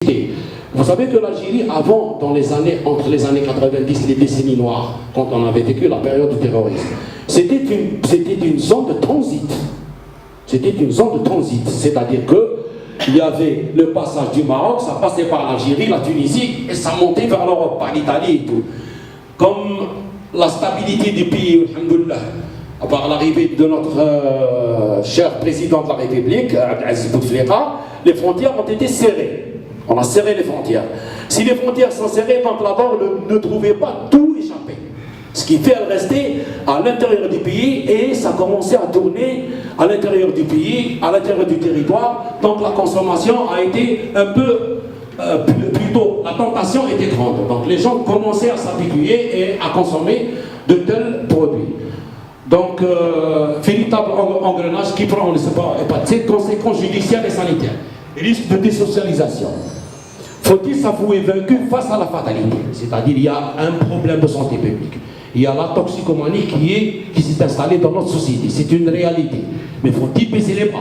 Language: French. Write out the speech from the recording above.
Vous savez que l'Algérie, avant, entre les années 90 et les décennies noires, quand on avait vécu la période du terrorisme, c'était une zone de transit. C'était une zone de transit, c'est-à-dire qu'il y avait le passage du Maroc, ça passait par l'Algérie, la Tunisie, et ça montait vers l'Europe, par l'Italie et tout. Comme la stabilité du pays, alhamdoulilah, par l'arrivée de notre cher président de la République, Abdelaziz Bouteflika, les frontières ont été serrées. On a serré les frontières. Si les frontières sont serrées, donc là-bas, on ne trouvait pas tout échappé. Ce qui fait rester à l'intérieur du pays et ça commençait à tourner à l'intérieur du pays, à l'intérieur du territoire. Donc la consommation a été un peu plutôt, la tentation était grande. Donc les gens commençaient à s'habituer et à consommer de tels produits. Donc, véritable engrenage qui prend, on ne sait pas, ses conséquences judiciaires et sanitaires. Risque de désocialisation. Faut-il s'avouer vaincu face à la fatalité? C'est-à-dire il y a un problème de santé publique. Il y a la toxicomanie qui s'est installée dans notre société. C'est une réalité. Mais faut-il baisser les bras?